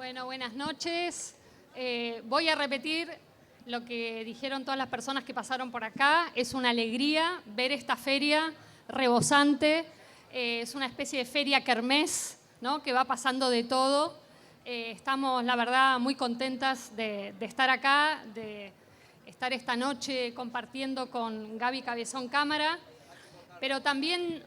Bueno, buenas noches. Voy a repetir lo que dijeron todas las personas que pasaron por acá. Es una alegría ver esta feria rebosante. Es una especie de feria kermés, ¿no? Que va pasando de todo. Estamos, la verdad, muy contentas de estar acá, de estar esta noche compartiendo con Gaby Cabezón Cámara. Pero también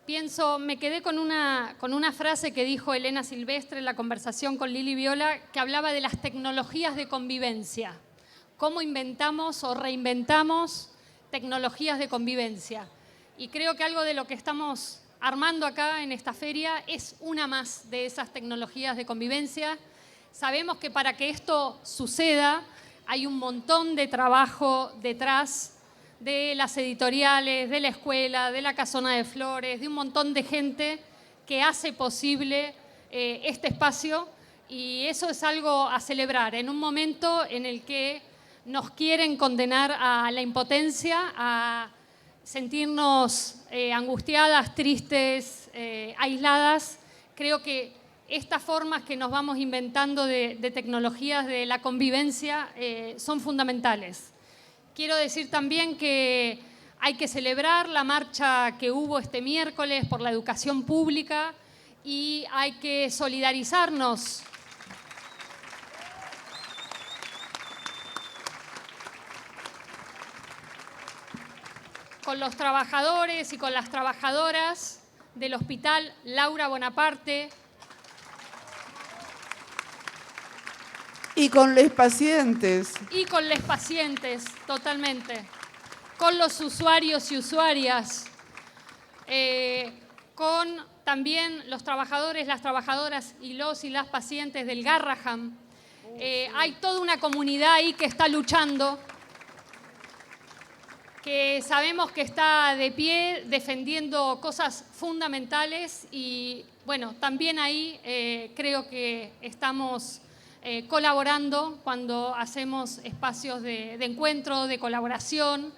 pienso, me quedé con una frase que dijo Elena Silvestre en la conversación con Lili Viola, que hablaba de las tecnologías de convivencia. Cómo inventamos o reinventamos tecnologías de convivencia. Y creo que algo de lo que estamos armando acá en esta feria es una más de esas tecnologías de convivencia. Sabemos que para que esto suceda hay un montón de trabajo detrás de las editoriales, de la escuela, de la Casona de Flores, de un montón de gente que hace posible este espacio, y eso es algo a celebrar en un momento en el que nos quieren condenar a la impotencia, a sentirnos angustiadas, tristes, aisladas. Creo que estas formas que nos vamos inventando de tecnologías de la convivencia son fundamentales. Quiero decir también que hay que celebrar la marcha que hubo este miércoles por la educación pública y hay que solidarizarnos con los trabajadores y con las trabajadoras del Hospital Laura Bonaparte. Y con los pacientes. Y con los pacientes, totalmente. Con los usuarios y usuarias. Con también los trabajadores, las trabajadoras y los y las pacientes del Garrahan. Hay toda una comunidad ahí que está luchando, que sabemos que está de pie defendiendo cosas fundamentales y, bueno, también ahí creo que estamos colaborando cuando hacemos espacios de encuentro, de colaboración,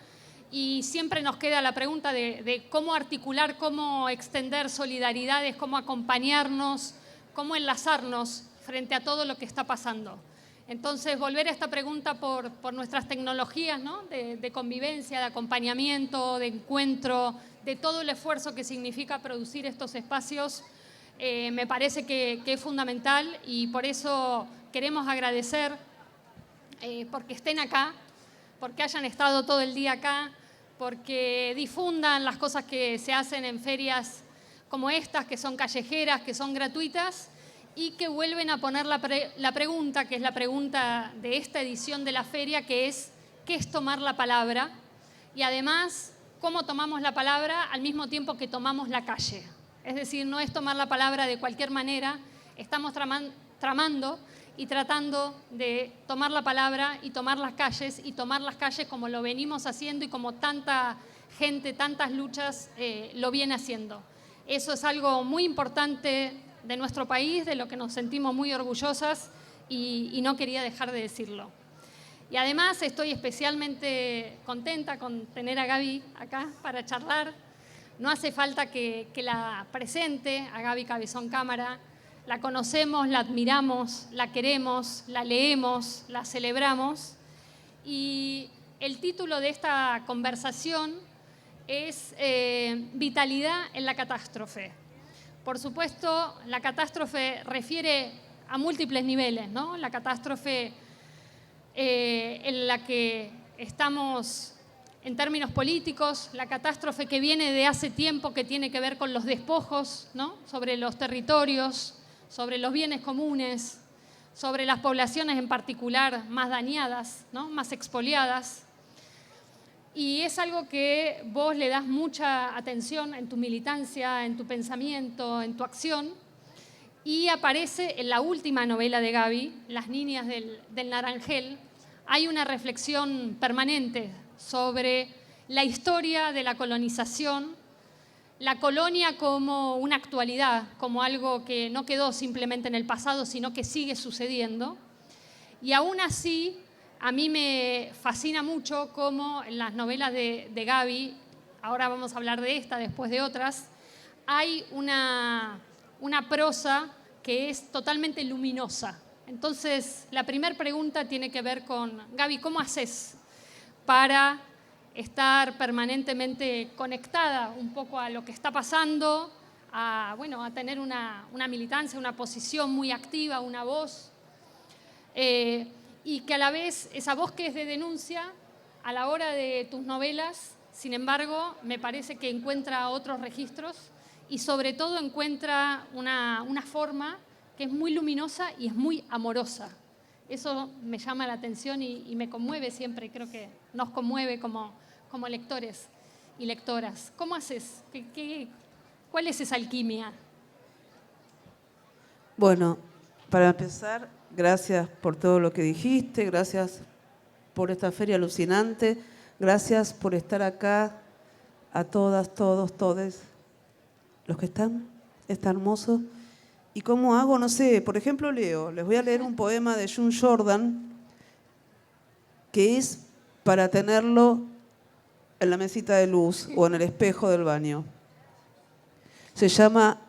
y siempre nos queda la pregunta de cómo articular, cómo extender solidaridades, cómo acompañarnos, cómo enlazarnos frente a todo lo que está pasando. Entonces, volver a esta pregunta por nuestras tecnologías, ¿no? de convivencia, de acompañamiento, de encuentro, de todo el esfuerzo que significa producir estos espacios, me parece que es fundamental, y por eso queremos agradecer porque estén acá, porque hayan estado todo el día acá, porque difundan las cosas que se hacen en ferias como estas, que son callejeras, que son gratuitas, y que vuelven a poner la pregunta, que es la pregunta de esta edición de la feria, que es ¿qué es tomar la palabra? Y además, ¿cómo tomamos la palabra al mismo tiempo que tomamos la calle? Es decir, no es tomar la palabra de cualquier manera, estamos tramando y tratando de tomar la palabra y tomar las calles como lo venimos haciendo y como tanta gente, tantas luchas lo viene haciendo. Eso es algo muy importante de nuestro país, de lo que nos sentimos muy orgullosas, y no quería dejar de decirlo. Y además estoy especialmente contenta con tener a Gaby acá para charlar. No hace falta que la presente, a Gaby Cabezón Cámara. La conocemos, la admiramos, la queremos, la leemos, la celebramos. Y el título de esta conversación es Vitalidad en la catástrofe. Por supuesto, la catástrofe refiere a múltiples niveles, ¿no? La catástrofe en la que estamos en términos políticos, la catástrofe que viene de hace tiempo, que tiene que ver con los despojos, ¿no? Sobre los territorios, sobre los bienes comunes, sobre las poblaciones en particular más dañadas, ¿no? Más expoliadas. Y es algo que vos le das mucha atención en tu militancia, en tu pensamiento, en tu acción, y aparece en la última novela de Gaby, Las niñas del Naranjel. Hay una reflexión permanente sobre la historia de la colonización, la colonia como una actualidad, como algo que no quedó simplemente en el pasado, sino que sigue sucediendo. Y aún así, a mí me fascina mucho cómo en las novelas de Gaby, ahora vamos a hablar de esta, después de otras, hay una prosa que es totalmente luminosa. Entonces, la primera pregunta tiene que ver con, Gaby, ¿cómo haces para estar permanentemente conectada un poco a lo que está pasando, a tener una militancia, una posición muy activa, una voz, y que a la vez esa voz que es de denuncia, a la hora de tus novelas, sin embargo, me parece que encuentra otros registros y sobre todo encuentra una forma que es muy luminosa y es muy amorosa. Eso me llama la atención y me conmueve siempre, creo que nos conmueve como lectores y lectoras. ¿Cómo haces? ¿Cuál es esa alquimia? Bueno, para empezar, gracias por todo lo que dijiste, gracias por esta feria alucinante, gracias por estar acá, a todas, todos, todes, los que están, está hermoso. ¿Y cómo hago? No sé, por ejemplo leo, les voy a leer un poema de June Jordan, que es para tenerlo en la mesita de luz o en el espejo del baño. Se llama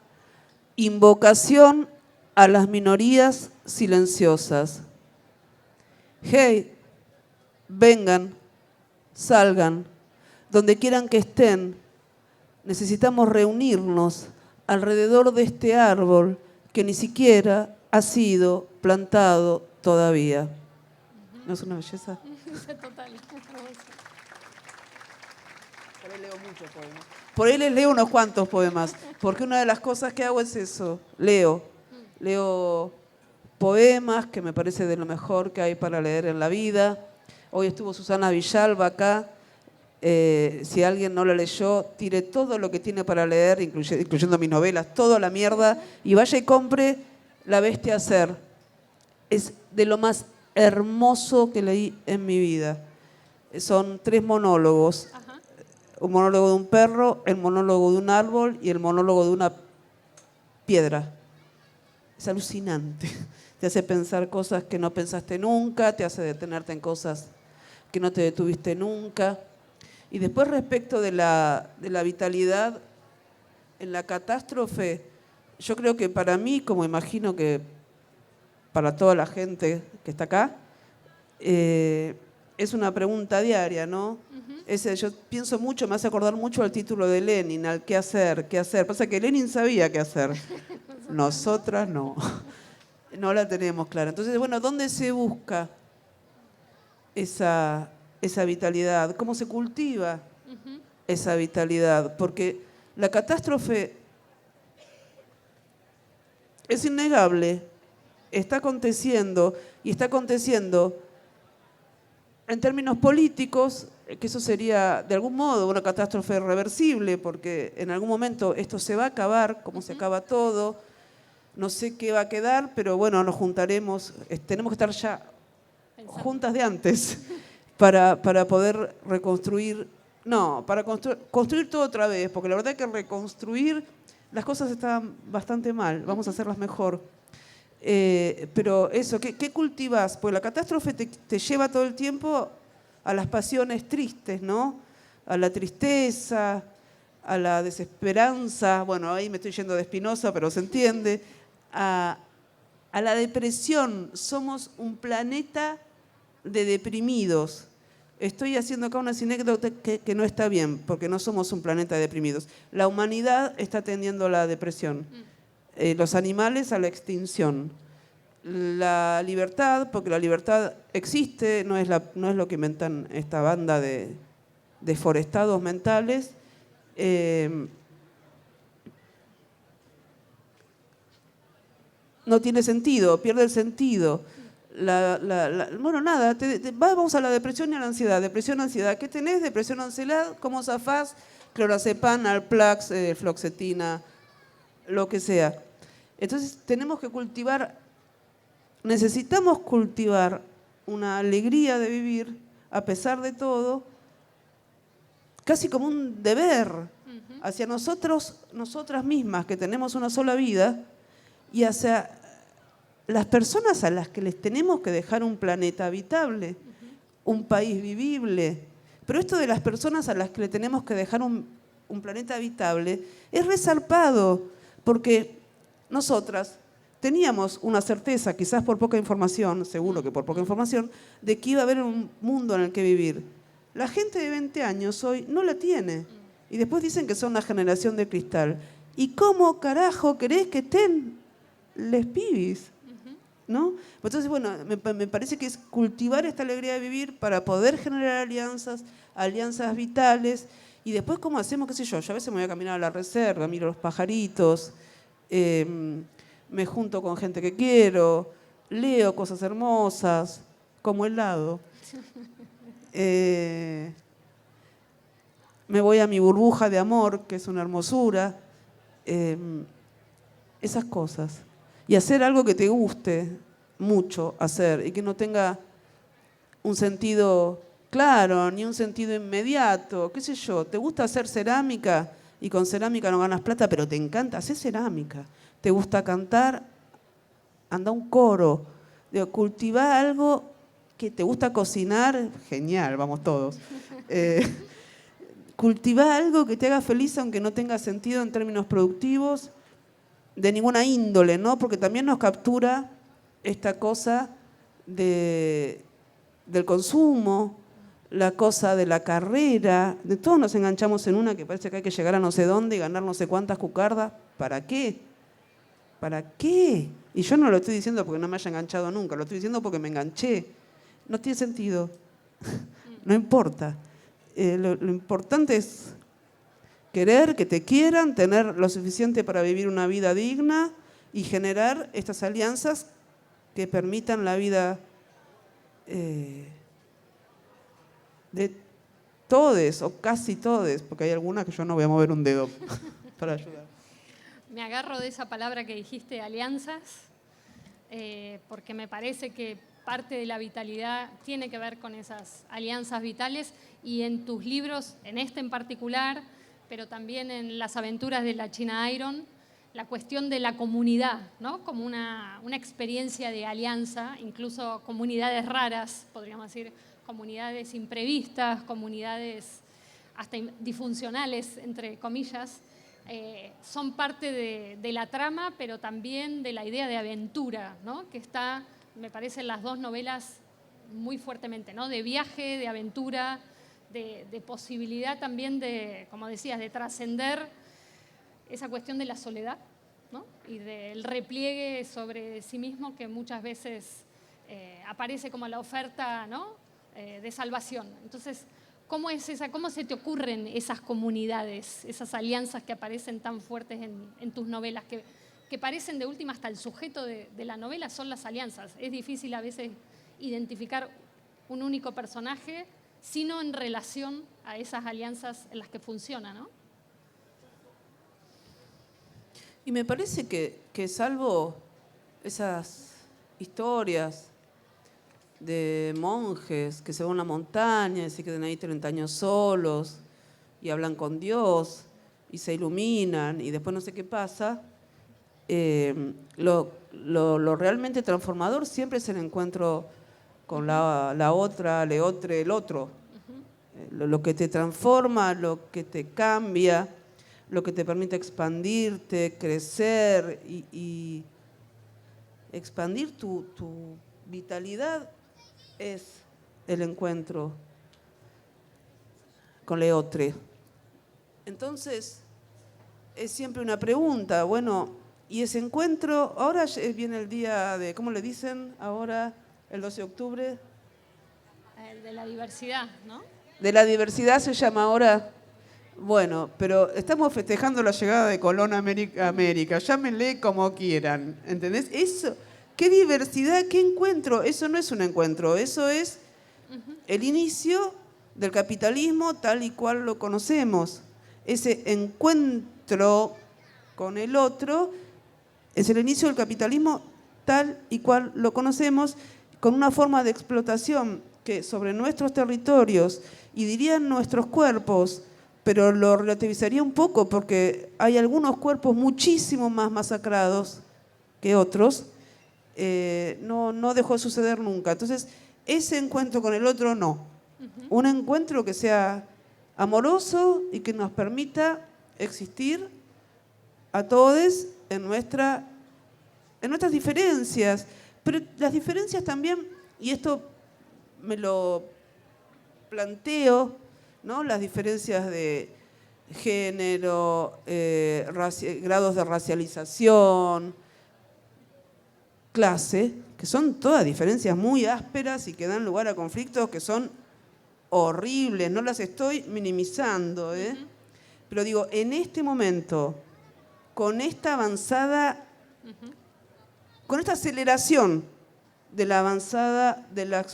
Invocación a las minorías silenciosas. Hey, vengan, salgan, donde quieran que estén, necesitamos reunirnos alrededor de este árbol que ni siquiera ha sido plantado todavía. ¿No es una belleza? Total. Por ahí leo muchos poemas. Por ahí les leo unos cuantos poemas, porque una de las cosas que hago es eso, leo poemas, que me parece de lo mejor que hay para leer en la vida. Hoy estuvo Susana Villalba acá. Si alguien no la leyó, tire todo lo que tiene para leer, incluyendo mis novelas, toda la mierda, y vaya y compre La Bestia a Ser. Es de lo más hermoso que leí en mi vida. Son 3 monólogos. Ajá. Un monólogo de un perro, el monólogo de un árbol y el monólogo de una piedra. Es alucinante. Te hace pensar cosas que no pensaste nunca, te hace detenerte en cosas que no te detuviste nunca. Y después, respecto de la vitalidad en la catástrofe, yo creo que para mí, como imagino que para toda la gente que está acá, es una pregunta diaria, ¿no? Yo pienso mucho, me hace acordar mucho al título de Lenin, al qué hacer, qué hacer. Pasa que Lenin sabía qué hacer, nosotras no. No la tenemos clara. Entonces, bueno, ¿dónde se busca esa vitalidad? ¿Cómo se cultiva esa vitalidad? Porque la catástrofe es innegable, está aconteciendo, y está aconteciendo en términos políticos, que eso sería de algún modo una catástrofe irreversible, porque en algún momento esto se va a acabar, como se acaba todo. No sé qué va a quedar, pero bueno, nos juntaremos, tenemos que estar ya juntas de antes para poder reconstruir, para construir todo otra vez, porque la verdad es que reconstruir las cosas están bastante mal, vamos a hacerlas mejor. Pero eso, ¿qué cultivas? Pues la catástrofe te lleva todo el tiempo a las pasiones tristes, ¿no? A la tristeza, a la desesperanza, bueno, ahí me estoy yendo de Spinoza, pero se entiende, a la depresión. Somos un planeta de deprimidos. Estoy haciendo acá una anécdota que no está bien, porque no somos un planeta de deprimidos. La humanidad está tendiendo a la depresión. Los animales a la extinción. La libertad, porque la libertad existe, no es lo que inventan esta banda de deforestados mentales. No tiene sentido, pierde el sentido. Bueno, nada, vamos a la depresión y a la ansiedad. Depresión, ansiedad. ¿Qué tenés? Depresión, ansiedad. ¿Cómo zafás? Clorazepam, Alplax, fluoxetina, lo que sea. Entonces tenemos que necesitamos cultivar una alegría de vivir a pesar de todo, casi como un deber hacia nosotras mismas, que tenemos una sola vida, y hacia las personas a las que les tenemos que dejar un planeta habitable, un país vivible. Pero esto de las personas a las que le tenemos que dejar un planeta habitable es resarpado, porque nosotras teníamos una certeza, quizás por poca información, seguro que por poca información, de que iba a haber un mundo en el que vivir. La gente de 20 años hoy no la tiene. Y después dicen que son una generación de cristal. ¿Y cómo carajo querés que estén les pibis? ¿No? Entonces, bueno, me parece que es cultivar esta alegría de vivir para poder generar alianzas vitales. Y después, ¿cómo hacemos? ¿Qué sé yo? Yo a veces me voy a caminar a la reserva, miro los pajaritos, me junto con gente que quiero, leo cosas hermosas, como helado. Me voy a mi burbuja de amor, que es una hermosura. Esas cosas. Y hacer algo que te guste mucho hacer y que no tenga un sentido claro, ni un sentido inmediato. ¿Qué sé yo? ¿Te gusta hacer cerámica y con cerámica no ganas plata, pero te encanta? Hacer cerámica. ¿Te gusta cantar? Anda a un coro. Digo, cultivar algo que te gusta cocinar. Genial, vamos todos. Cultivar algo que te haga feliz aunque no tenga sentido en términos productivos de ninguna índole, ¿no? Porque también nos captura esta cosa del consumo, la cosa de la carrera, de todos nos enganchamos en una que parece que hay que llegar a no sé dónde y ganar no sé cuántas cucardas. ¿Para qué? ¿Para qué? Y yo no lo estoy diciendo porque no me haya enganchado nunca, lo estoy diciendo porque me enganché. No tiene sentido. No importa. Lo importante es querer que te quieran, tener lo suficiente para vivir una vida digna y generar estas alianzas que permitan la vida de todes o casi todes, porque hay algunas que yo no voy a mover un dedo para ayudar. Me agarro de esa palabra que dijiste, alianzas, porque me parece que parte de la vitalidad tiene que ver con esas alianzas vitales, y en tus libros, en este en particular, pero también en Las aventuras de la China Iron, la cuestión de la comunidad, ¿no? Como una experiencia de alianza, incluso comunidades raras, podríamos decir, comunidades imprevistas, comunidades hasta disfuncionales, entre comillas, son parte de la trama, pero también de la idea de aventura, ¿no? Que está, me parece, en las dos novelas muy fuertemente, ¿no? De viaje, de aventura, de posibilidad también de, como decías, de trascender esa cuestión de la soledad, ¿no? Y del repliegue sobre sí mismo que muchas veces aparece como la oferta, ¿no? De salvación. Entonces, ¿cómo se te ocurren esas comunidades, esas alianzas que aparecen tan fuertes en tus novelas, que parecen de última hasta el sujeto de la novela son las alianzas? Es difícil a veces identificar un único personaje, sino en relación a esas alianzas en las que funciona, ¿no? Y me parece que salvo esas historias de monjes que se van a una montaña y se quedan ahí 30 años solos y hablan con Dios y se iluminan y después no sé qué pasa, lo realmente transformador siempre es el encuentro con la otra, el otro. Lo que te transforma, lo que te cambia, lo que te permite expandirte, crecer y expandir tu vitalidad es el encuentro con leotre. Entonces, es siempre una pregunta, bueno, y ese encuentro, ahora viene el día de, ¿cómo le dicen ahora, el 12 de octubre? El de la diversidad, ¿no? De la diversidad se llama ahora. Bueno, pero estamos festejando la llegada de Colón a América. Llámenle como quieran, ¿entendés? Eso, qué diversidad, qué encuentro. Eso no es un encuentro, eso es el inicio del capitalismo tal y cual lo conocemos. Ese encuentro con el otro es el inicio del capitalismo tal y cual lo conocemos, con una forma de explotación que sobre nuestros territorios y dirían nuestros cuerpos, pero lo relativizaría un poco porque hay algunos cuerpos muchísimo más masacrados que otros, no dejó de suceder nunca. Entonces, ese encuentro con el otro no. Un encuentro que sea amoroso y que nos permita existir a todos en nuestra en nuestras diferencias, pero las diferencias también, y esto me lo planteo, ¿no? Las diferencias de género, grados de racialización, clase, que son todas diferencias muy ásperas y que dan lugar a conflictos que son horribles, no las estoy minimizando, ¿eh? Pero digo, en este momento, con esta avanzada, con esta aceleración de la avanzada, de la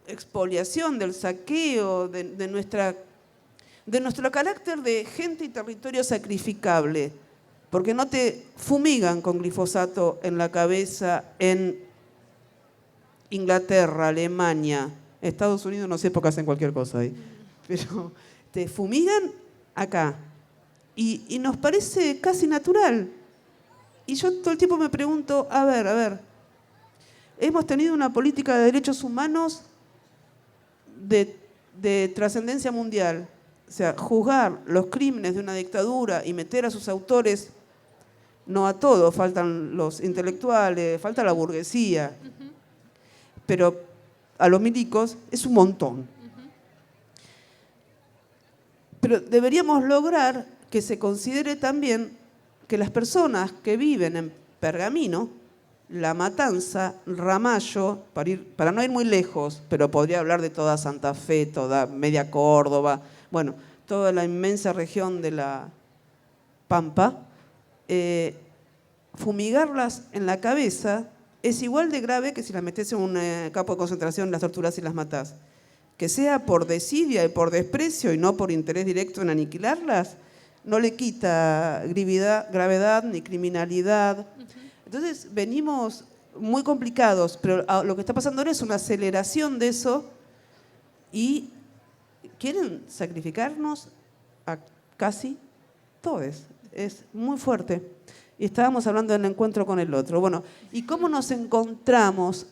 expoliación, del saqueo, de nuestro carácter de gente y territorio sacrificable, porque no te fumigan con glifosato en la cabeza en Inglaterra, Alemania, Estados Unidos, no sé por qué hacen cualquier cosa ahí, pero te fumigan acá. Y nos parece casi natural. Y yo todo el tiempo me pregunto, a ver, hemos tenido una política de derechos humanos de trascendencia mundial. O sea, juzgar los crímenes de una dictadura y meter a sus autores, no a todos, faltan los intelectuales, falta la burguesía, pero a los milicos es un montón. Pero deberíamos lograr que se considere también que las personas que viven en Pergamino, La Matanza, Ramallo, para no ir muy lejos, pero podría hablar de toda Santa Fe, toda media Córdoba, bueno, toda la inmensa región de la Pampa, fumigarlas en la cabeza es igual de grave que si las metes en un campo de concentración, las torturas y las matás. Que sea por desidia y por desprecio y no por interés directo en aniquilarlas, no le quita gravedad ni criminalidad. Entonces venimos muy complicados, pero lo que está pasando ahora es una aceleración de eso y quieren sacrificarnos a casi todos. Es muy fuerte. Y estábamos hablando del encuentro con el otro. Bueno, ¿y cómo nos encontramos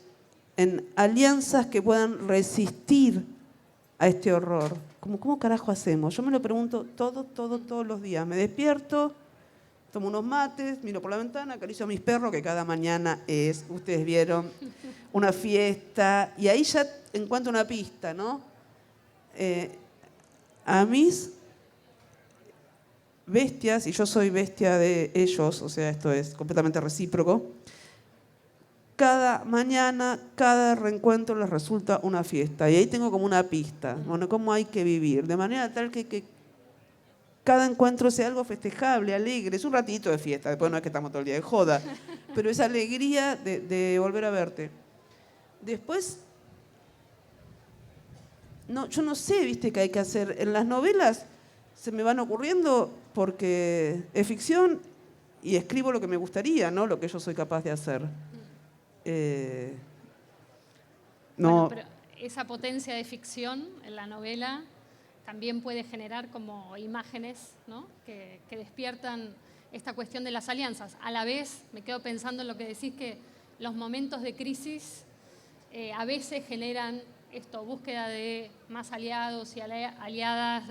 en alianzas que puedan resistir a este horror? ¿Cómo carajo hacemos? Yo me lo pregunto todos los días. Me despierto, tomo unos mates, miro por la ventana, acaricio a mis perros, que cada mañana es, ustedes vieron, una fiesta. Y ahí ya encuentro una pista, ¿no? A mis bestias, y yo soy bestia de ellos, o sea, esto es completamente recíproco, cada mañana, cada reencuentro les resulta una fiesta. Y ahí tengo como una pista, bueno, cómo hay que vivir, de manera tal que cada encuentro sea algo festejable, alegre. Es un ratito de fiesta, después no es que estamos todo el día de joda, pero esa alegría de volver a verte. Después, no, yo no sé, viste, qué hay que hacer. En las novelas se me van ocurriendo porque es ficción y escribo lo que me gustaría, no lo que yo soy capaz de hacer. No. Bueno, pero esa potencia de ficción en la novela también puede generar como imágenes, ¿no? que despiertan esta cuestión de las alianzas. A la vez, me quedo pensando en lo que decís, que los momentos de crisis a veces generan esto, búsqueda de más aliados y aliadas,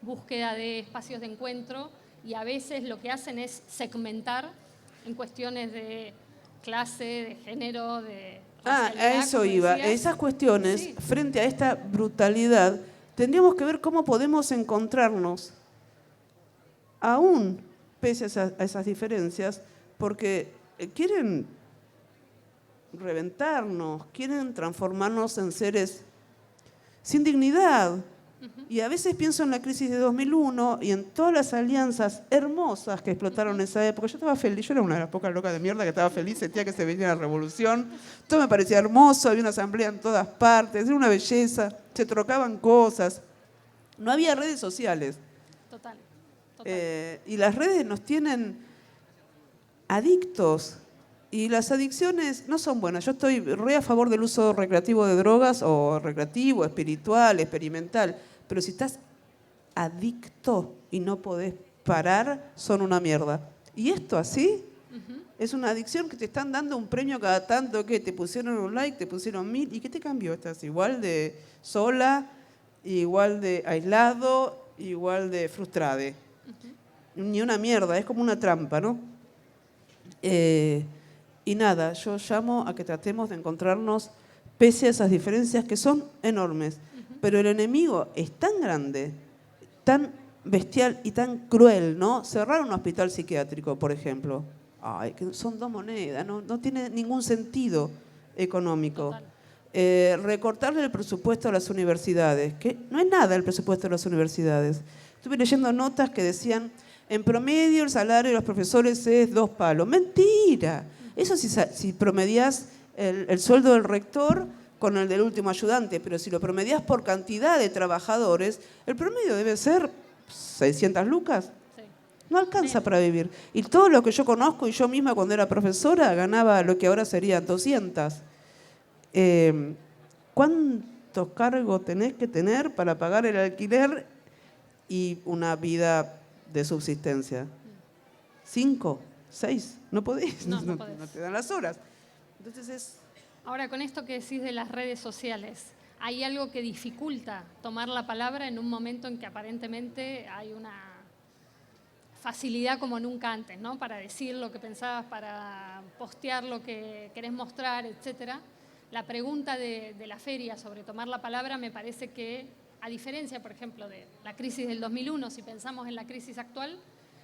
búsqueda de espacios de encuentro, y a veces lo que hacen es segmentar en cuestiones de clase, de género, de racialidad, a eso iba. decías. Esas cuestiones, Sí. frente a esta brutalidad, tendríamos que ver cómo podemos encontrarnos, aún pese a esas diferencias, porque quieren reventarnos, quieren transformarnos en seres sin dignidad. Y a veces pienso en la crisis de 2001 y en todas las alianzas hermosas que explotaron en esa época. Yo estaba feliz, yo era una de las pocas locas de mierda que estaba feliz, sentía que se venía la revolución. Todo me parecía hermoso, había una asamblea en todas partes, era una belleza, se trocaban cosas. No había redes sociales. Total. Y las redes nos tienen adictos. Y las adicciones no son buenas. Yo estoy re a favor del uso recreativo de drogas, o recreativo, espiritual, experimental. Pero si estás adicto y no podés parar, son una mierda. Y esto así es una adicción que te están dando un premio cada tanto, que te pusieron un like, te pusieron 1000. ¿Y qué te cambió? Estás igual de sola, igual de aislado, igual de frustrada. Ni una mierda, es como una trampa, ¿no? Y nada, yo llamo a que tratemos de encontrarnos pese a esas diferencias que son enormes. Pero el enemigo es tan grande, tan bestial y tan cruel, ¿no? Cerrar un hospital psiquiátrico, por ejemplo. Ay, que son dos monedas, no tiene ningún sentido económico. Recortarle el presupuesto a las universidades, que no es nada el presupuesto de las universidades. Estuve leyendo notas que decían, en promedio el salario de los profesores es 2 palos. ¡Mentira! Eso si promedias el sueldo del rector con el del último ayudante, pero si lo promedias por cantidad de trabajadores, el promedio debe ser 600 lucas. Sí. No alcanza para vivir. Y todo lo que yo conozco, y yo misma cuando era profesora, ganaba lo que ahora serían 200. ¿Cuántos cargos tenés que tener para pagar el alquiler y una vida de subsistencia? 5, 6, no podés, No podés. no te dan las horas. Entonces Ahora, con esto que decís de las redes sociales, ¿hay algo que dificulta tomar la palabra en un momento en que aparentemente hay una facilidad como nunca antes, ¿no? Para decir lo que pensabas, para postear lo que querés mostrar, etcétera? La pregunta de la feria sobre tomar la palabra me parece que, a diferencia, por ejemplo, de la crisis del 2001, si pensamos en la crisis actual,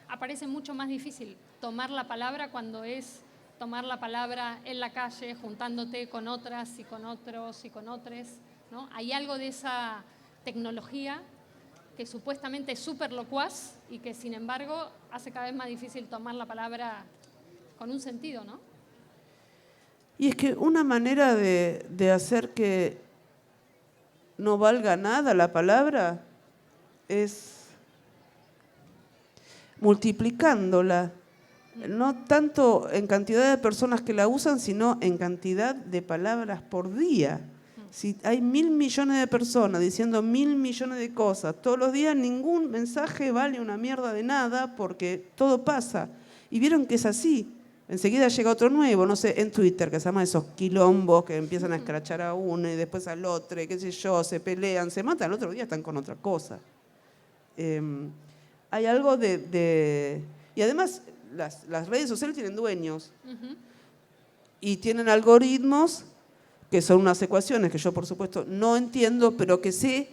aparece mucho más difícil tomar la palabra cuando es tomar la palabra en la calle, juntándote con otras y con otros y con otros, ¿no? Hay algo de esa tecnología que supuestamente es súper locuaz y que, sin embargo, hace cada vez más difícil tomar la palabra con un sentido, ¿no? y es que una manera de hacer que no valga nada la palabra es multiplicándola. No tanto en cantidad de personas que la usan, sino en cantidad de palabras por día. Si hay 1.000 millones de personas diciendo 1.000 millones de cosas todos los días, ningún mensaje vale una mierda de nada porque todo pasa. Y vieron que es así. Enseguida llega otro nuevo, no sé, en Twitter, que se llama esos quilombos que empiezan a escrachar a uno y después al otro, y qué sé yo, se pelean, se matan, al otro día están con otra cosa. Hay algo y además las redes sociales tienen dueños y tienen algoritmos que son unas ecuaciones que yo por supuesto no entiendo, pero que sé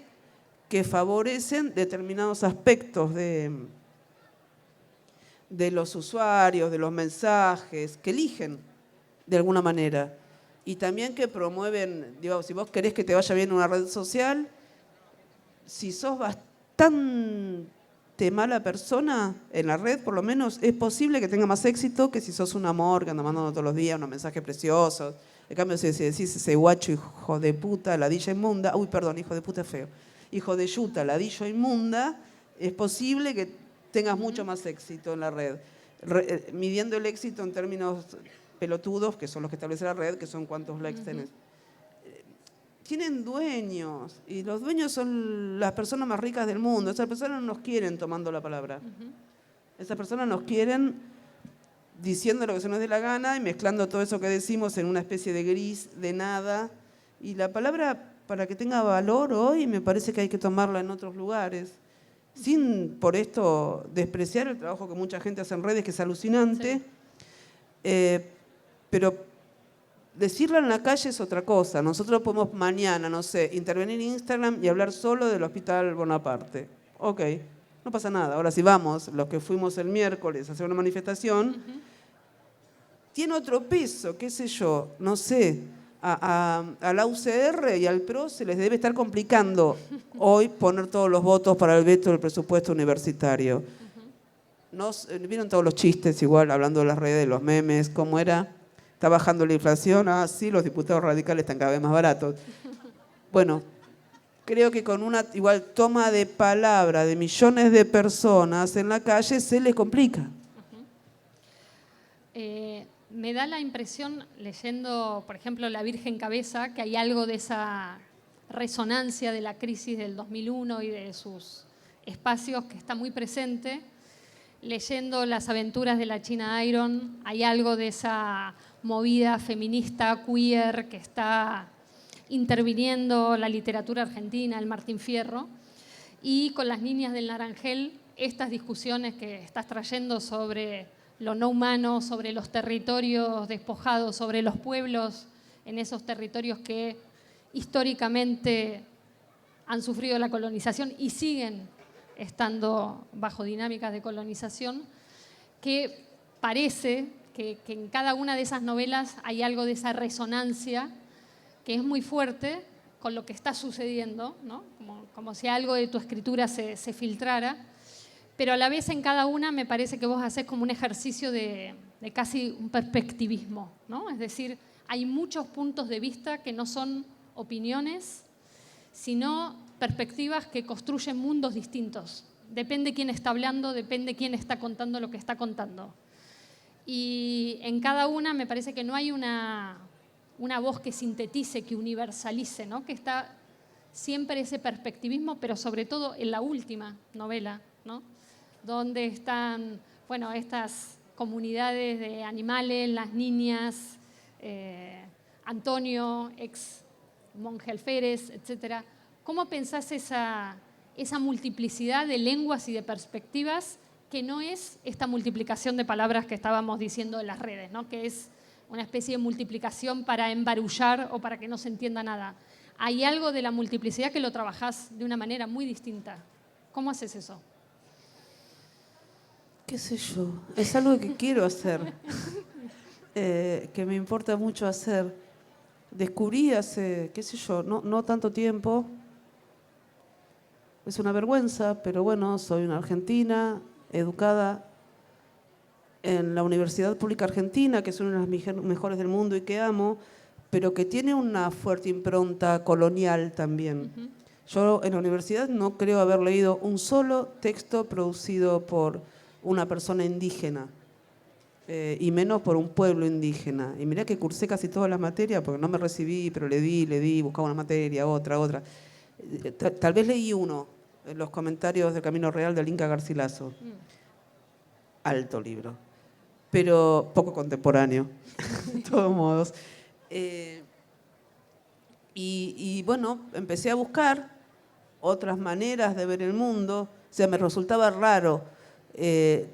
que favorecen determinados aspectos de los usuarios, de los mensajes, que eligen de alguna manera. Y también que promueven, digo, si vos querés que te vaya bien una red social, si sos bastante mala persona en la red, por lo menos, es posible que tenga más éxito que si sos un amor que anda mandando todos los días unos mensajes preciosos. En cambio, si decís ese guacho hijo de puta, ladilla inmunda, hijo de puta es feo, hijo de yuta, ladillo inmunda, es posible que tengas mucho más éxito en la red. Midiendo el éxito en términos pelotudos, que son los que establece la red, que son cuántos likes tenés. Tienen dueños, y los dueños son las personas más ricas del mundo. Esas personas no nos quieren tomando la palabra. Esas personas nos quieren diciendo lo que se nos dé la gana y mezclando todo eso que decimos en una especie de gris, de nada. Y la palabra, para que tenga valor hoy, me parece que hay que tomarla en otros lugares. Sin, por esto, despreciar el trabajo que mucha gente hace en redes, que es alucinante. Sí. Pero decirla en la calle es otra cosa. Nosotros podemos mañana, no sé, intervenir en Instagram y hablar solo del Hospital Bonaparte. Ok, no pasa nada. Ahora si vamos, los que fuimos el miércoles a hacer una manifestación, tiene otro peso, qué sé yo, no sé. A la UCR y al PRO se les debe estar complicando hoy poner todos los votos para el veto del presupuesto universitario. ¿Vieron todos los chistes igual, hablando de las redes, de los memes, cómo era? ¿Está bajando la inflación? Ah, sí, los diputados radicales están cada vez más baratos. Bueno, creo que con una igual toma de palabra de millones de personas en la calle se les complica. Me da la impresión, leyendo, por ejemplo, La Virgen Cabeza, que hay algo de esa resonancia de la crisis del 2001 y de sus espacios que está muy presente. Leyendo Las aventuras de la China Iron, hay algo de esa movida feminista, queer, que está interviniendo la literatura argentina, el Martín Fierro. Y con Las niñas del Naranjel, estas discusiones que estás trayendo sobre lo no humano, sobre los territorios despojados, sobre los pueblos en esos territorios que históricamente han sufrido la colonización y siguen estando bajo dinámicas de colonización, que parece que en cada una de esas novelas hay algo de esa resonancia que es muy fuerte con lo que está sucediendo, ¿no? Como si algo de tu escritura se filtrara, pero a la vez en cada una me parece que vos hacés como un ejercicio de casi un perspectivismo, ¿no? Es decir, hay muchos puntos de vista que no son opiniones, sino perspectivas que construyen mundos distintos. Depende quién está hablando, depende quién está contando lo que está contando. Y en cada una me parece que no hay una voz que sintetice, que universalice, ¿no? Que está siempre ese perspectivismo, pero sobre todo en la última novela, ¿no? Donde están, bueno, estas comunidades de animales, las niñas, Antonio, ex monje alférez, etc. ¿Cómo pensás esa multiplicidad de lenguas y de perspectivas que no es esta multiplicación de palabras que estábamos diciendo en las redes, ¿no? Que es una especie de multiplicación para embarullar o para que no se entienda nada? Hay algo de la multiplicidad que lo trabajás de una manera muy distinta. ¿Cómo haces eso? ¿Qué sé yo? Es algo que quiero hacer, que me importa mucho hacer. Descubrí hace, qué sé yo, no tanto tiempo. Es una vergüenza, pero bueno, soy una argentina educada en la Universidad Pública Argentina, que es una de las mejores del mundo y que amo, pero que tiene una fuerte impronta colonial también. Uh-huh. Yo en la universidad no creo haber leído un solo texto producido por una persona indígena, y menos por un pueblo indígena. Y mirá que cursé casi todas las materias, porque no me recibí, pero le di, buscaba una materia, otra. Tal vez leí uno, en los comentarios del Camino Real del Inca Garcilaso. Alto libro, pero poco contemporáneo, de todos modos. Y bueno, empecé a buscar otras maneras de ver el mundo. O sea, me resultaba raro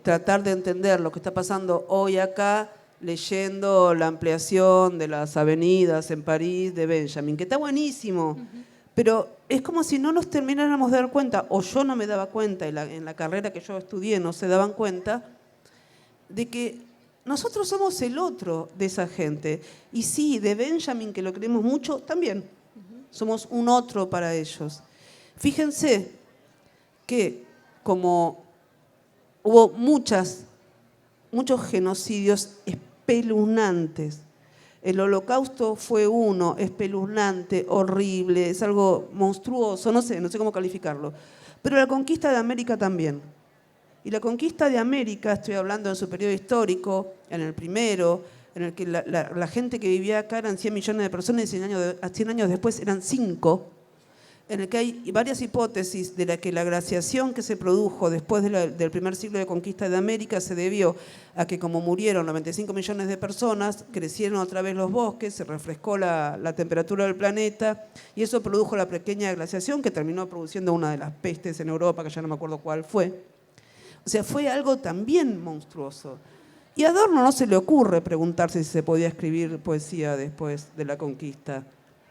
tratar de entender lo que está pasando hoy acá leyendo la ampliación de las avenidas en París de Benjamin, que está buenísimo, uh-huh. Pero es como si no nos termináramos de dar cuenta, o yo no me daba cuenta, en la carrera que yo estudié no se daban cuenta, de que nosotros somos el otro de esa gente. Y sí, de Benjamin, que lo queremos mucho, también somos un otro para ellos. Fíjense que como hubo muchos genocidios espeluznantes, el Holocausto fue uno, espeluznante, horrible, es algo monstruoso, no sé cómo calificarlo. Pero la conquista de América también. Y la conquista de América, estoy hablando en su periodo histórico, en el primero, en el que la gente que vivía acá eran 100 millones de personas y 100 años después eran 5, en el que hay varias hipótesis de la que la glaciación que se produjo después del primer siglo de conquista de América se debió a que como murieron 95 millones de personas, crecieron otra vez los bosques, se refrescó la temperatura del planeta y eso produjo la pequeña glaciación que terminó produciendo una de las pestes en Europa, que ya no me acuerdo cuál fue. O sea, fue algo también monstruoso. Y a Adorno no se le ocurre preguntarse si se podía escribir poesía después de la conquista.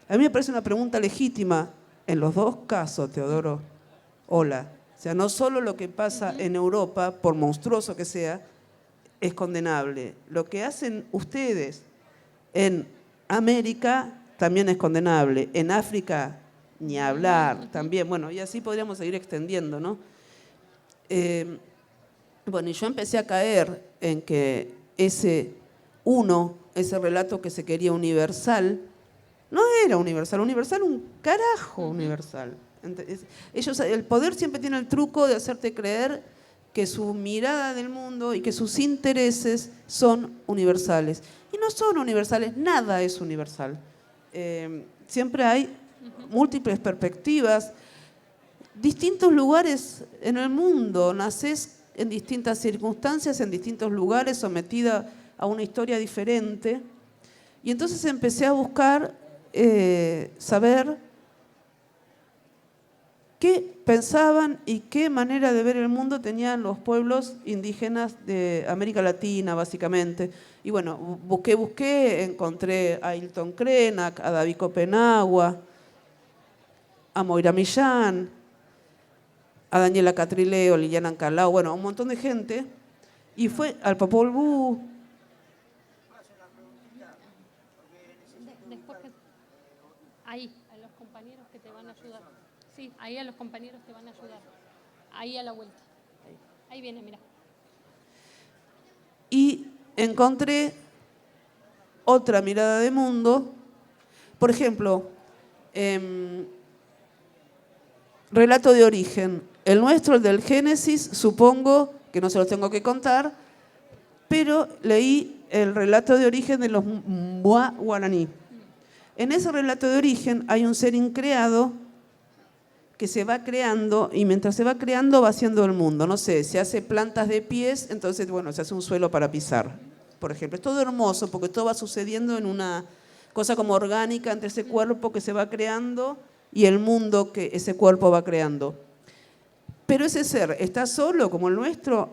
A mí me parece una pregunta legítima en los dos casos, Teodoro. Hola. O sea, no solo lo que pasa en Europa, por monstruoso que sea, es condenable. Lo que hacen ustedes en América también es condenable. En África, ni hablar también. Bueno, y así podríamos seguir extendiendo, ¿no? Bueno, y yo empecé a caer en que ese relato que se quería universal, no era universal un carajo universal. El poder siempre tiene el truco de hacerte creer que su mirada del mundo y que sus intereses son universales. Y no son universales, nada es universal. Siempre hay múltiples perspectivas, distintos lugares en el mundo, nacés en distintas circunstancias, en distintos lugares, sometida a una historia diferente. Y entonces empecé a buscar saber qué pensaban y qué manera de ver el mundo tenían los pueblos indígenas de América Latina, básicamente. Y bueno, busqué, encontré a Ailton Krenak, a David Copenagua, a Moira Millán, a Daniela Catrileo, Liliana Ancalao, bueno, a un montón de gente. Y fue al Popol Vuh. Después ahí, a los compañeros que te van a ayudar. Sí, ahí a los compañeros te van a ayudar. Ahí a la vuelta. Ahí viene, mira. Y encontré otra mirada de mundo. Por ejemplo, relato de origen. El nuestro, el del Génesis, supongo que no se los tengo que contar, pero leí el relato de origen de los Mbua guaraní. En ese relato de origen hay un ser increado que se va creando y mientras se va creando va haciendo el mundo. No sé, se hace plantas de pies, entonces, bueno, se hace un suelo para pisar, por ejemplo. Es todo hermoso porque todo va sucediendo en una cosa como orgánica entre ese cuerpo que se va creando y el mundo que ese cuerpo va creando. Pero ese ser, ¿está solo como el nuestro?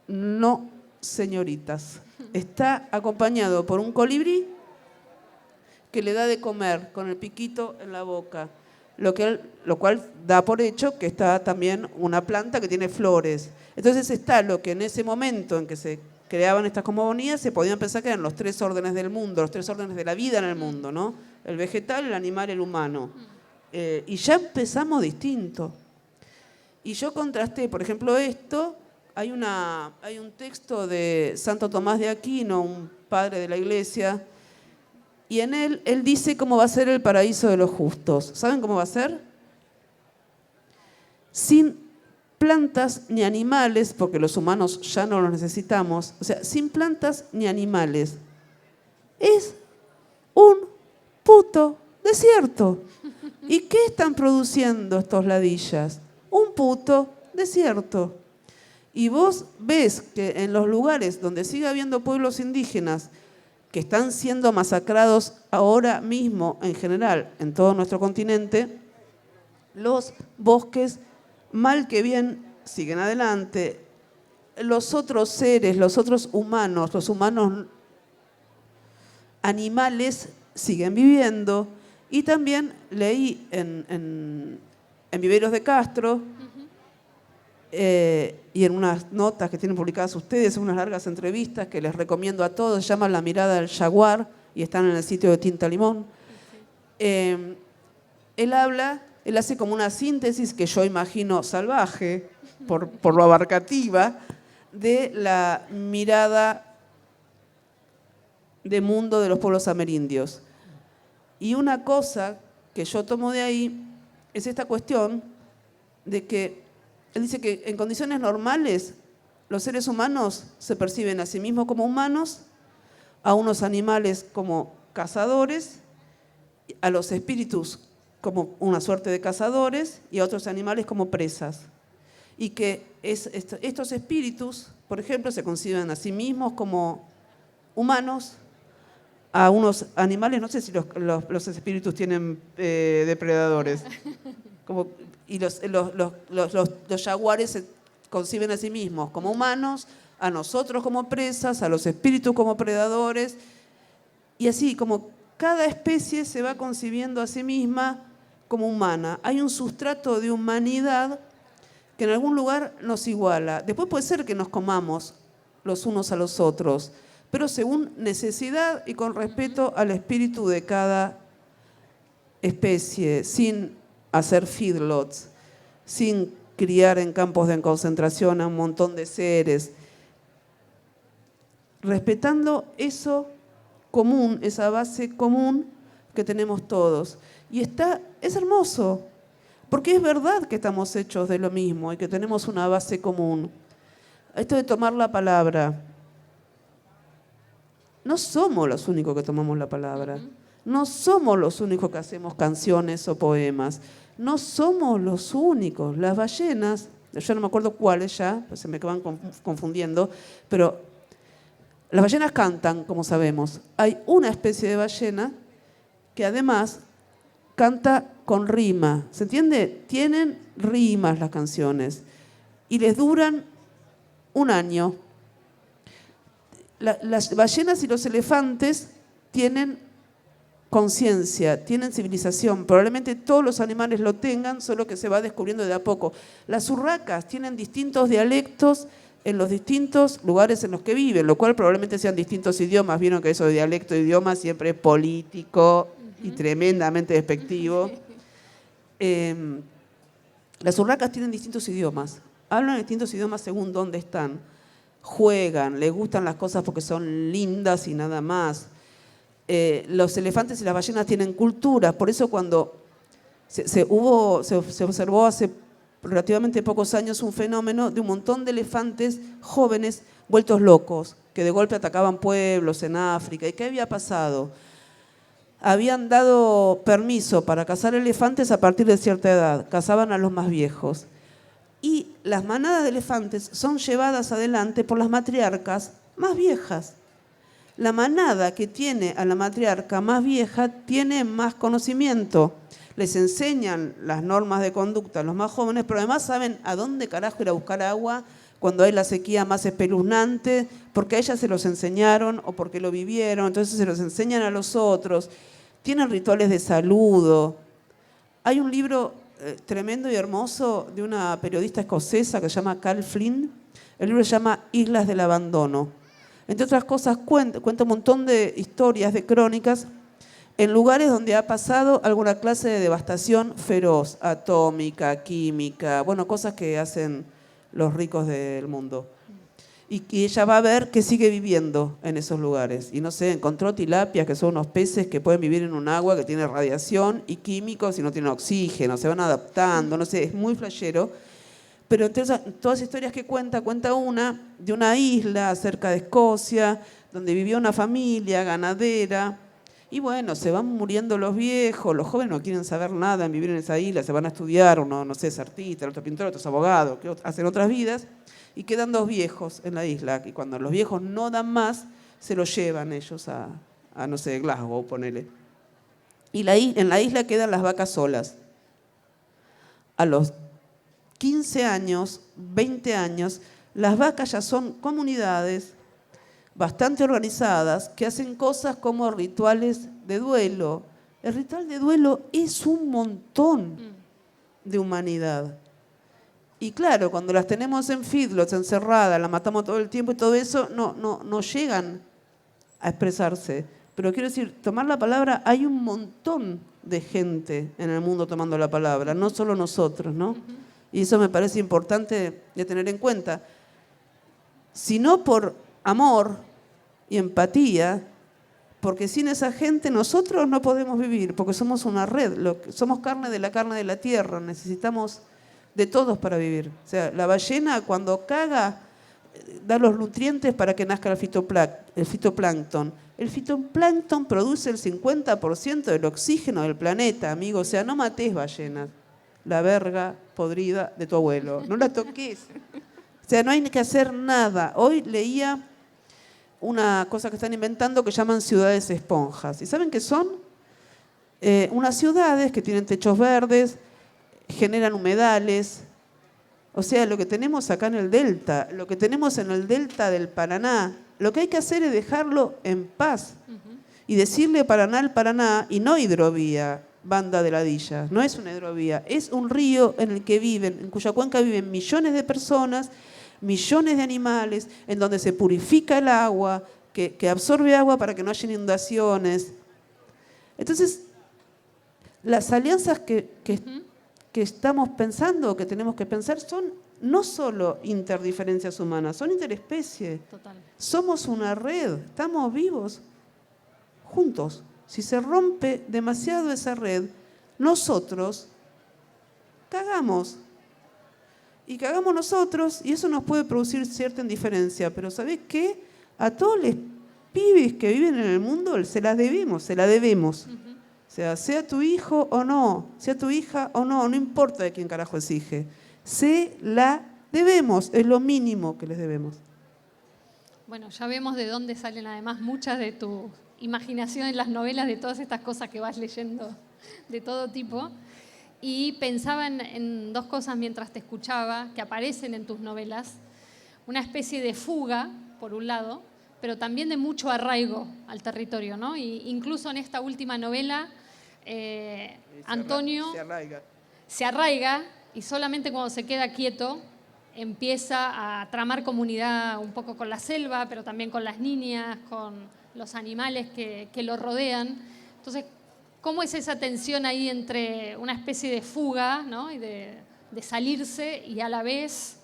No, señoritas. Está acompañado por un colibrí que le da de comer con el piquito en la boca, lo cual da por hecho que está también una planta que tiene flores. Entonces está lo que en ese momento en que se creaban estas cosmogonías se podían pensar que eran los tres órdenes del mundo, los tres órdenes de la vida en el mundo, ¿no? El vegetal, el animal, el humano. Y ya empezamos distinto. Y yo contrasté, por ejemplo, esto, hay un texto de Santo Tomás de Aquino, un padre de la iglesia, y en él dice cómo va a ser el paraíso de los justos. ¿Saben cómo va a ser? Sin plantas ni animales, porque los humanos ya no los necesitamos, o sea, sin plantas ni animales. Es un puto desierto. ¿Y qué están produciendo estos ladillas? Un puto desierto. Y vos ves que en los lugares donde sigue habiendo pueblos indígenas que están siendo masacrados ahora mismo en general en todo nuestro continente, los bosques, mal que bien, siguen adelante. Los otros seres, los otros humanos, los humanos animales siguen viviendo. Y también leí en Viveros de Castro y en unas notas que tienen publicadas ustedes, unas largas entrevistas que les recomiendo a todos, se llama La mirada del jaguar y están en el sitio de Tinta Limón. Él hace como una síntesis que yo imagino salvaje, por lo abarcativa, de la mirada de mundo de los pueblos amerindios. Y una cosa que yo tomo de ahí es esta cuestión de que él dice que en condiciones normales los seres humanos se perciben a sí mismos como humanos, a unos animales como cazadores, a los espíritus como una suerte de cazadores y a otros animales como presas. Y que estos espíritus, por ejemplo, se conciben a sí mismos como humanos, a unos animales, no sé si los espíritus tienen depredadores, y los jaguares se conciben a sí mismos como humanos, a nosotros como presas, a los espíritus como predadores, y así como cada especie se va concibiendo a sí misma como humana. Hay un sustrato de humanidad que en algún lugar nos iguala. Después puede ser que nos comamos los unos a los otros, pero según necesidad y con respeto al espíritu de cada especie, sin hacer feedlots, sin criar en campos de concentración a un montón de seres, respetando eso común, esa base común que tenemos todos. Y es hermoso, porque es verdad que estamos hechos de lo mismo y que tenemos una base común. Esto de tomar la palabra. No somos los únicos que tomamos la palabra. No somos los únicos que hacemos canciones o poemas. No somos los únicos. Las ballenas, yo no me acuerdo cuáles ya, pues se me van confundiendo, pero las ballenas cantan, como sabemos. Hay una especie de ballena que además canta con rima. ¿Se entiende? Tienen rimas las canciones y les duran un año. Las ballenas y los elefantes tienen conciencia, tienen civilización. Probablemente todos los animales lo tengan, solo que se va descubriendo de a poco. Las urracas tienen distintos dialectos en los distintos lugares en los que viven, lo cual probablemente sean distintos idiomas. Vieron que eso de dialecto e idioma siempre es político y tremendamente despectivo. Las urracas tienen distintos idiomas, hablan distintos idiomas según dónde están, juegan, les gustan las cosas porque son lindas y nada más. Los elefantes y las ballenas tienen cultura, por eso cuando se observó hace relativamente pocos años un fenómeno de un montón de elefantes jóvenes vueltos locos, que de golpe atacaban pueblos en África. ¿Y qué había pasado? Habían dado permiso para cazar elefantes a partir de cierta edad, cazaban a los más viejos. Y las manadas de elefantes son llevadas adelante por las matriarcas más viejas. La manada que tiene a la matriarca más vieja tiene más conocimiento. Les enseñan las normas de conducta a los más jóvenes, pero además saben a dónde carajo ir a buscar agua cuando hay la sequía más espeluznante, porque a ellas se los enseñaron o porque lo vivieron, entonces se los enseñan a los otros. Tienen rituales de saludo. Hay un libro tremendo y hermoso de una periodista escocesa que se llama Cal Flynn. El libro se llama Islas del Abandono. Entre otras cosas, cuenta un montón de historias, de crónicas, en lugares donde ha pasado alguna clase de devastación feroz, atómica, química, bueno, cosas que hacen los ricos del mundo. Y ella va a ver que sigue viviendo en esos lugares. Y no sé, encontró tilapias, que son unos peces que pueden vivir en un agua que tiene radiación y químicos y no tienen oxígeno, se van adaptando, no sé, es muy flashero. Pero entonces, todas las historias que cuenta una de una isla cerca de Escocia, donde vivió una familia ganadera. Y bueno, se van muriendo los viejos, los jóvenes no quieren saber nada en vivir en esa isla, se van a estudiar, uno, no sé, es artista, el otro pintor, otro es abogado, que hacen otras vidas. Y quedan 2 viejos en la isla, y cuando los viejos no dan más, se los llevan ellos a no sé, Glasgow, ponele. Y en la isla quedan las vacas solas. A los 15 años, 20 años, las vacas ya son comunidades bastante organizadas que hacen cosas como rituales de duelo. El ritual de duelo es un montón de humanidad. Y claro, cuando las tenemos en feedlots, encerradas, las matamos todo el tiempo y todo eso, no llegan a expresarse. Pero quiero decir, tomar la palabra, hay un montón de gente en el mundo tomando la palabra, no solo nosotros, ¿no? Y eso me parece importante de tener en cuenta. Sino por amor y empatía, porque sin esa gente nosotros no podemos vivir, porque somos una red, somos carne de la tierra, necesitamos de todos para vivir. O sea, la ballena cuando caga da los nutrientes para que nazca el fitoplancton. El fitoplancton produce el 50% del oxígeno del planeta, amigo. O sea, no mates ballenas. La verga podrida de tu abuelo. No la toques. O sea, no hay que hacer nada. Hoy leía una cosa que están inventando que llaman ciudades esponjas. ¿Y saben qué son? Unas ciudades que tienen techos verdes, generan humedales. O sea, lo que tenemos acá en el delta, lo que tenemos en el delta del Paraná, lo que hay que hacer es dejarlo en paz y decirle Paraná al Paraná, y no hidrovía, banda de ladillas, no es una hidrovía, es un río en el que viven, en cuya cuenca viven millones de personas, millones de animales, en donde se purifica el agua, que absorbe agua para que no haya inundaciones. Entonces, las alianzas que estamos pensando, que tenemos que pensar, son no solo interdiferencias humanas, son interespecie. Total. Somos una red, estamos vivos juntos. Si se rompe demasiado esa red, nosotros cagamos. Y cagamos nosotros, y eso nos puede producir cierta indiferencia. Pero ¿sabés qué? A todos los pibes que viven en el mundo se la debemos. O sea tu hijo o no, sea tu hija o no, no importa de quién carajo es hija. Se la debemos, es lo mínimo que les debemos. Bueno, ya vemos de dónde salen además muchas de tu imaginación en las novelas, de todas estas cosas que vas leyendo de todo tipo. y pensaba en dos cosas mientras te escuchaba, que aparecen en tus novelas. Una especie de fuga, por un lado, pero también de mucho arraigo al territorio, ¿no? Y incluso en esta última novela, Antonio se arraiga y solamente cuando se queda quieto empieza a tramar comunidad un poco con la selva, pero también con las niñas, con los animales que lo rodean. Entonces, ¿cómo es esa tensión ahí entre una especie de fuga, ¿no? Y de salirse y a la vez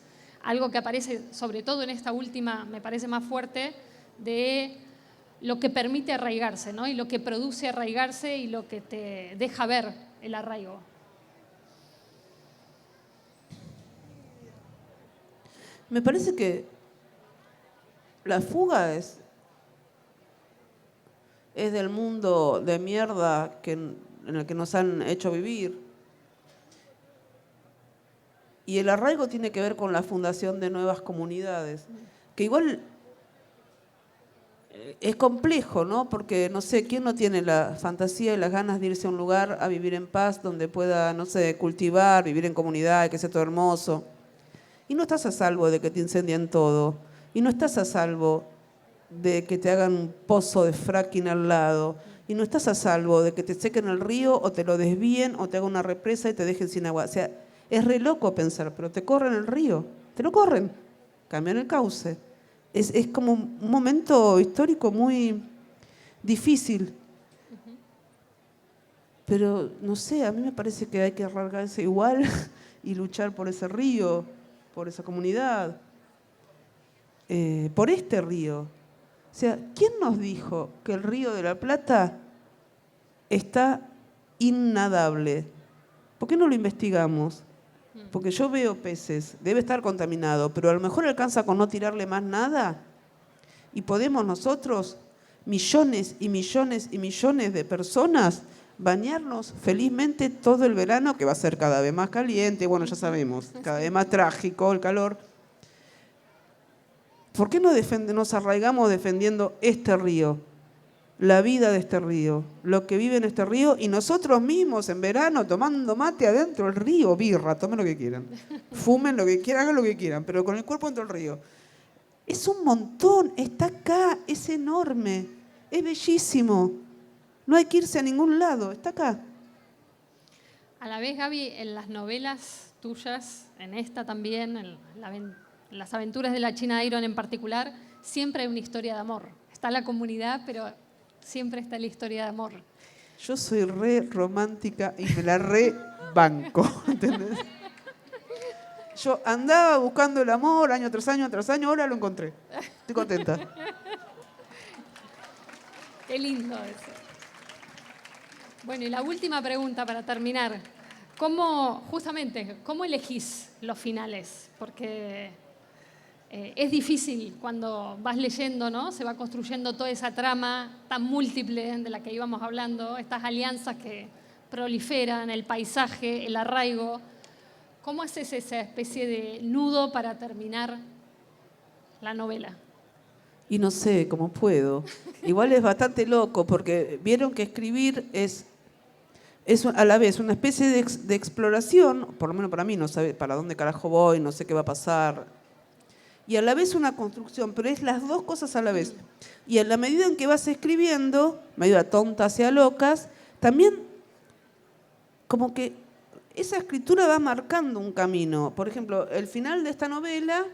algo que aparece sobre todo en esta última, me parece más fuerte, de lo que permite arraigarse, ¿no? Y lo que produce arraigarse y lo que te deja ver el arraigo? Me parece que la fuga es del mundo de mierda en el que nos han hecho vivir. Y el arraigo tiene que ver con la fundación de nuevas comunidades, que igual es complejo, ¿no? Porque, no sé, ¿quién no tiene la fantasía y las ganas de irse a un lugar a vivir en paz, donde pueda, no sé, cultivar, vivir en comunidad, que sea todo hermoso? Y no estás a salvo de que te incendien todo. Y no estás a salvo de que te hagan un pozo de fracking al lado. Y no estás a salvo de que te sequen el río o te lo desvíen o te hagan una represa y te dejen sin agua. O sea, es re loco pensar, pero te corren el río. Te lo corren. Cambian el cauce. Es como un momento histórico muy difícil. Pero, no sé, a mí me parece que hay que arraigarse igual y luchar por ese río, por esa comunidad, por este río. O sea, ¿quién nos dijo que el río de la Plata está innadable? ¿Por qué no lo investigamos? Porque yo veo peces, debe estar contaminado, pero a lo mejor alcanza con no tirarle más nada y podemos nosotros, millones y millones y millones de personas, bañarnos felizmente todo el verano, que va a ser cada vez más caliente, bueno, ya sabemos, cada vez más trágico el calor. ¿Por qué no nos arraigamos defendiendo este río? La vida de este río, lo que vive en este río, y nosotros mismos en verano tomando mate adentro del río, birra, tomen lo que quieran, fumen lo que quieran, hagan lo que quieran, pero con el cuerpo dentro del río. Es un montón, está acá, es enorme, es bellísimo, no hay que irse a ningún lado, está acá. A la vez, Gaby, en las novelas tuyas, en esta también, en las aventuras de la China Iron en particular, siempre hay una historia de amor. Está la comunidad, pero siempre está la historia de amor. Yo soy re romántica y me la re banco, ¿entendés? Yo andaba buscando el amor año tras año tras año, ahora lo encontré. Estoy contenta. Qué lindo eso. Bueno, y la última pregunta para terminar. ¿Cómo elegís los finales? Porque es difícil cuando vas leyendo, ¿no? Se va construyendo toda esa trama tan múltiple de la que íbamos hablando, estas alianzas que proliferan, el paisaje, el arraigo. ¿Cómo haces esa especie de nudo para terminar la novela? Y no sé cómo puedo. Igual es bastante loco, porque vieron que escribir es a la vez una especie de exploración, por lo menos para mí, no sabe para dónde carajo voy, no sé qué va a pasar, y a la vez una construcción, pero es las dos cosas a la vez. Y en la medida en que vas escribiendo, medio a tontas y a locas, también como que esa escritura va marcando un camino. Por ejemplo, el final de esta novela,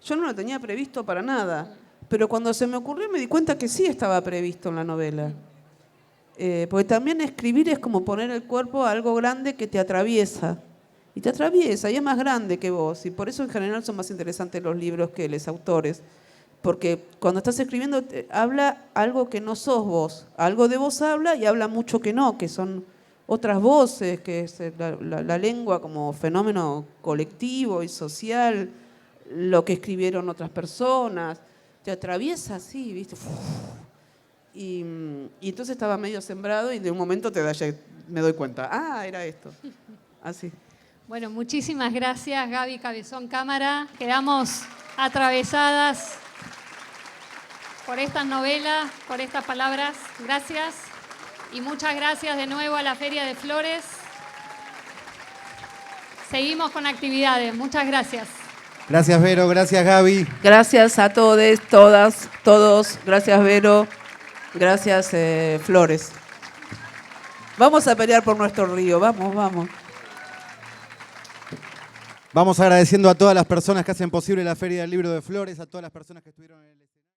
yo no lo tenía previsto para nada, pero cuando se me ocurrió me di cuenta que sí estaba previsto en la novela. Porque también escribir es como poner el cuerpo a algo grande que te atraviesa. Y te atraviesa y es más grande que vos. Y por eso en general son más interesantes los libros que los autores. Porque cuando estás escribiendo habla algo que no sos vos. Algo de vos habla y habla mucho que no, que son otras voces, que es la lengua como fenómeno colectivo y social, lo que escribieron otras personas. Te atraviesa así, ¿viste? Y entonces estaba medio sembrado y de un momento me doy cuenta. Ah, era esto. Así. Bueno, muchísimas gracias, Gaby Cabezón Cámara. Quedamos atravesadas por estas novelas, por estas palabras. Gracias. Y muchas gracias de nuevo a la Feria de Flores. seguimos con actividades. Muchas gracias. Gracias, Vero. Gracias, Gaby. Gracias a todos, todas, todos. Gracias, Vero. Gracias, Flores. Vamos a pelear por nuestro río. Vamos, vamos. Vamos agradeciendo a todas las personas que hacen posible la Feria del Libro de Flores, a todas las personas que estuvieron en el escenario.